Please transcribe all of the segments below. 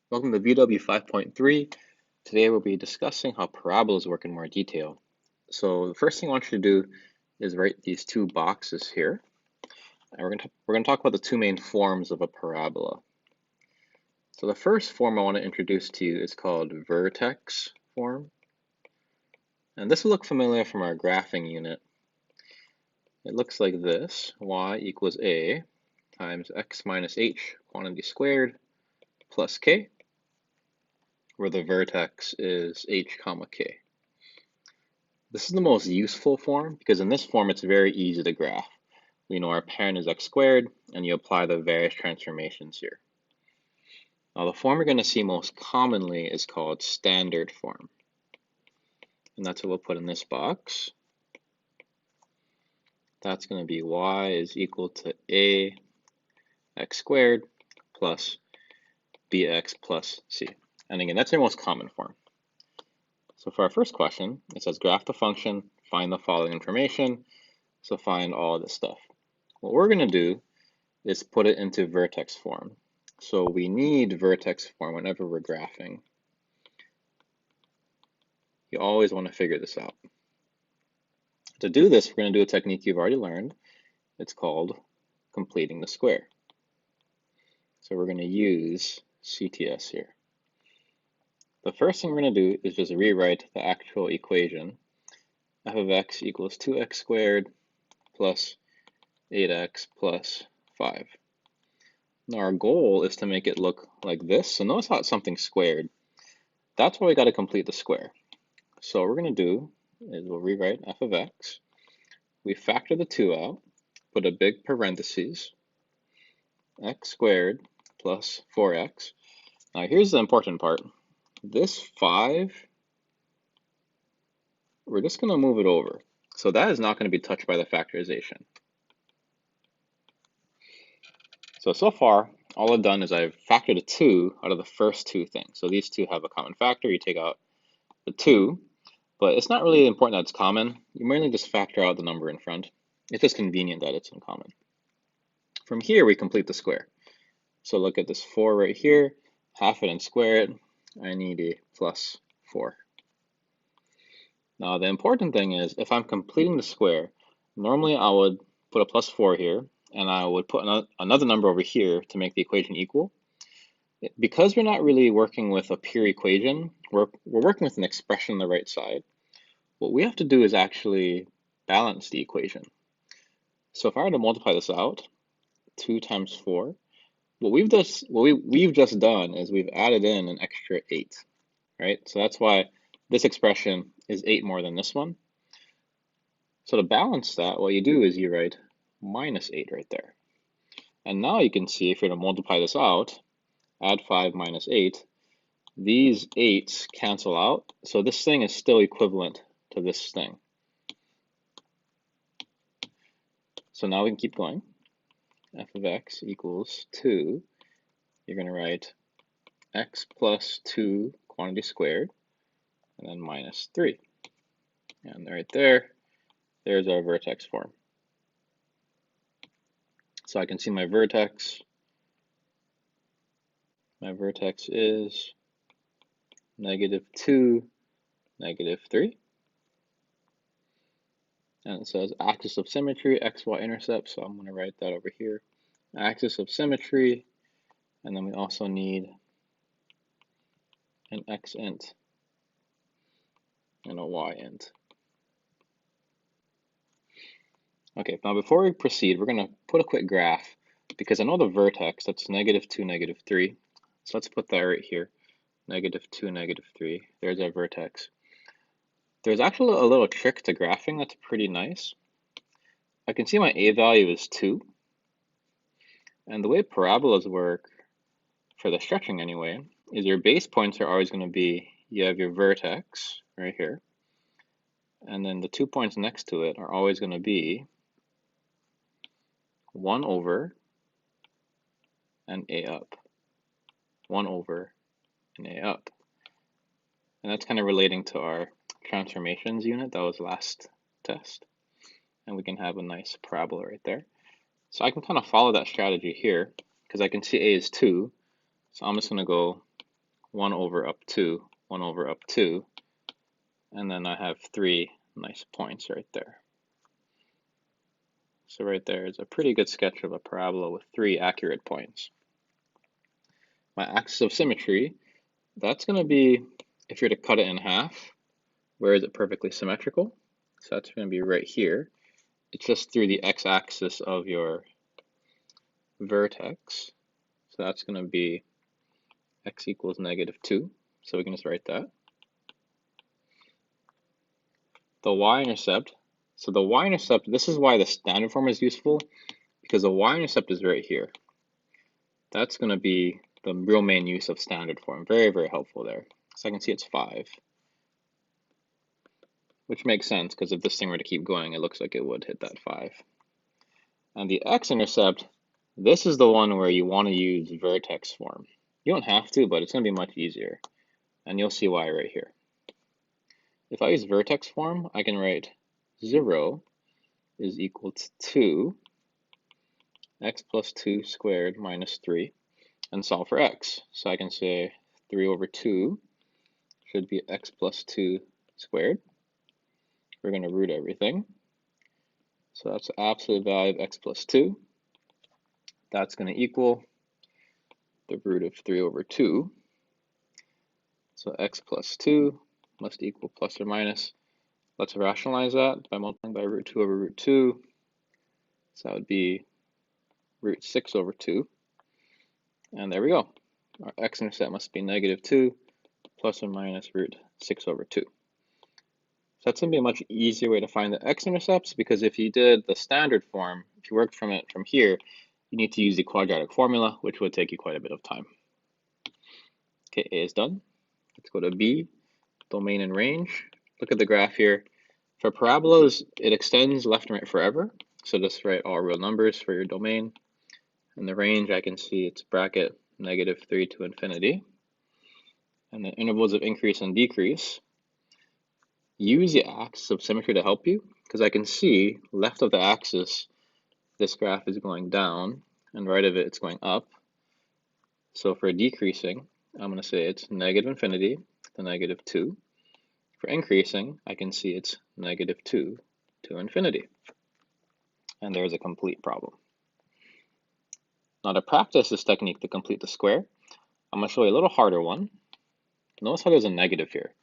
Welcome to VW 5.3. Today we'll be discussing how parabolas work in more detail. So the first thing I want you to do is write these two boxes here. And we're going to talk about the two main forms of a parabola. So the first form I want to introduce to you is called vertex form. And this will look familiar from our graphing unit. It looks like this: y equals a times x minus h quantity squared plus k, where the vertex is h comma k. This is the most useful form because in this form it's very easy to graph. We know our parent is x squared, and you apply the various transformations here. Now the form we're going to see most commonly is called standard form. And that's what we'll put in this box. That's going to be y is equal to a x squared plus bx plus c. And again, that's our most common form. So for our first question, it says graph the function, find the following information. So find all this stuff. What we're going to do is put it into vertex form. So we need vertex form whenever we're graphing. You always want to figure this out. To do this, we're going to do a technique you've already learned. It's called completing the square. So we're going to use CTS here. The first thing we're going to do is just rewrite the actual equation. F of x equals 2x squared plus 8x plus 5. Now our goal is to make it look like this. So notice how it's something squared. That's why we got to complete the square. So what we're going to do is we'll rewrite f of x. We factor the 2 out, put a big parentheses, x squared plus 4x. Now here's the important part. This 5, we're just going to move it over. So that is not going to be touched by the factorization. So far, all I've done is I've factored a 2 out of the first two things. So these two have a common factor. You take out the 2, but it's not really important that it's common. You mainly just factor out the number in front. It's just convenient that it's in common. From here, we complete the square. So look at this 4 right here, half it and square it. I need a plus 4. Now the important thing is, if I'm completing the square, normally I would put a plus 4 here, and I would put another number over here to make the equation equal. Because we're not really working with a pure equation, we're working with an expression on the right side. What we have to do is actually balance the equation. So if I were to multiply this out, 2 times 4, what we've just done is we've added in an extra 8, right? So that's why this expression is 8 more than this one. So to balance that, what you do is you write minus 8 right there. And now you can see if you're to multiply this out, add 5 minus 8, these 8s cancel out. So this thing is still equivalent to this thing. So now we can keep going. F of x equals 2. You're going to write x plus 2 quantity squared, and then minus 3. And right there, there's our vertex form. So I can see my vertex. My vertex is -2, -3. And it says axis of symmetry, xy intercept, so I'm going to write that over here. Axis of symmetry, and then we also need an x int and a y int. Okay, now before we proceed, we're going to put a quick graph, because I know the vertex, that's -2, -3. So let's put that right here, -2, -3. There's our vertex. There's actually a little trick to graphing that's pretty nice. I can see my a value is 2. And the way parabolas work, for the stretching anyway, is your base points are always going to be, you have your vertex right here, and then the 2 points next to it are always going to be 1 over and a up. 1 over and a up. And that's kind of relating to our transformations unit that was last test. And we can have a nice parabola right there. So I can kind of follow that strategy here, because I can see a is 2. So I'm just going to go 1 over up 2, 1 over up 2, and then I have 3 nice points right there. So right there is a pretty good sketch of a parabola with 3 accurate points. My axis of symmetry, that's going to be, if you're to cut it in half, where is it perfectly symmetrical? So that's going to be right here. It's just through the x-axis of your vertex. So that's going to be x equals -2. So we can just write that. The y-intercept, so the y-intercept, this is why the standard form is useful, because the y-intercept is right here. That's going to be the real main use of standard form. Very, very helpful there. So I can see it's 5. Which makes sense, because if this thing were to keep going, it looks like it would hit that 5. And the x-intercept, this is the one where you want to use vertex form. You don't have to, but it's going to be much easier. And you'll see why right here. If I use vertex form, I can write 0 is equal to 2, x plus 2 squared minus 3, and solve for x. So I can say 3 over 2 should be x plus 2 squared. We're going to root everything. So that's the absolute value of x plus 2. That's going to equal the root of 3 over 2. So x plus 2 must equal plus or minus. Let's rationalize that by multiplying by root 2 over root 2. So that would be root 6 over 2. And there we go. Our x-intercept must be -2 plus or minus root 6 over 2. So that's going to be a much easier way to find the x-intercepts, because if you did the standard form, if you worked from it from here, you need to use the quadratic formula, which would take you quite a bit of time. Okay, A is done. Let's go to B, domain and range. Look at the graph here. For parabolas, it extends left and right forever. So just write all real numbers for your domain. And the range, I can see it's bracket -3 to infinity. And the intervals of increase and decrease. Use the axis of symmetry to help you, because I can see left of the axis, this graph is going down, and right of it, it's going up. So for decreasing, I'm going to say it's -infinity to -2. For increasing, I can see it's -2 to infinity. And there's a complete problem. Now to practice this technique to complete the square, I'm going to show you a little harder one. Notice how there's a negative here.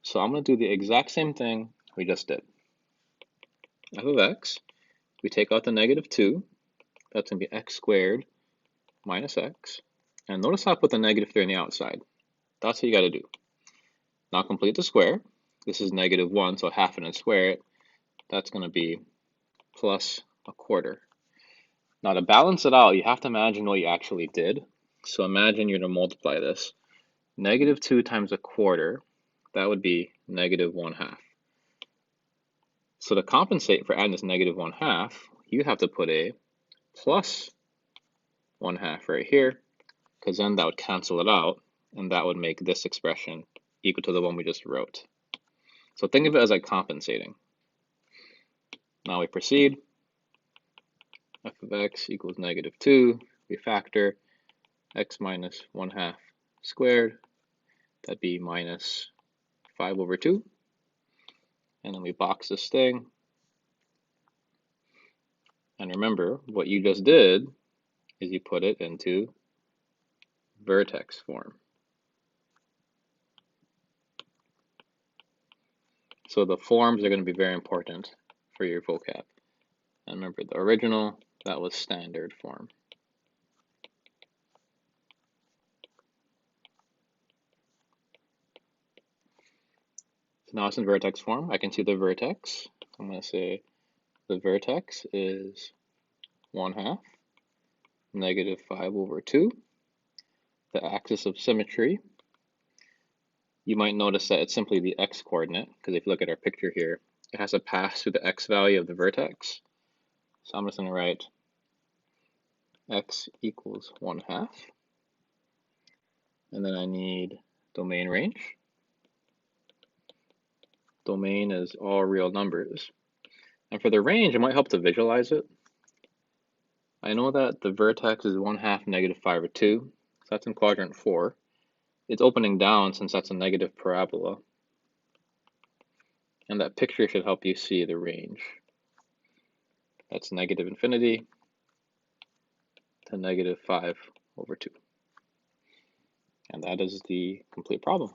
So I'm going to do the exact same thing we just did. F of x, we take out the -2. That's going to be x squared minus x. And notice how I put the -3 on the outside. That's what you got to do. Now complete the square. This is -1, so half it and square it. That's going to be plus 1/4. Now to balance it out, you have to imagine what you actually did. So imagine you're going to multiply this. -2 times 1/4, that would be -1/2. So to compensate for adding this -1/2, you have to put a plus 1/2 right here, because then that would cancel it out, and that would make this expression equal to the one we just wrote. So think of it as like compensating. Now we proceed. F of x equals -2. We factor x minus 1/2 squared. That'd be minus 5 over 2. And then we box this thing. And remember, what you just did is you put it into vertex form. So the forms are going to be very important for your vocab. And remember, the original, that was standard form. So now it's in vertex form. I can see the vertex. I'm going to say the vertex is 1/2, -5 over 2. The axis of symmetry, you might notice that it's simply the x coordinate, because if you look at our picture here, it has to pass through the x value of the vertex. So I'm just going to write x equals 1/2. And then I need domain range. Domain is all real numbers. And for the range, it might help to visualize it. I know that the vertex is 1/2 -5 over 2. So that's in quadrant 4. it's opening down since that's a negative parabola. And that picture should help you see the range. That's negative infinity to negative 5/2. And that is the complete problem.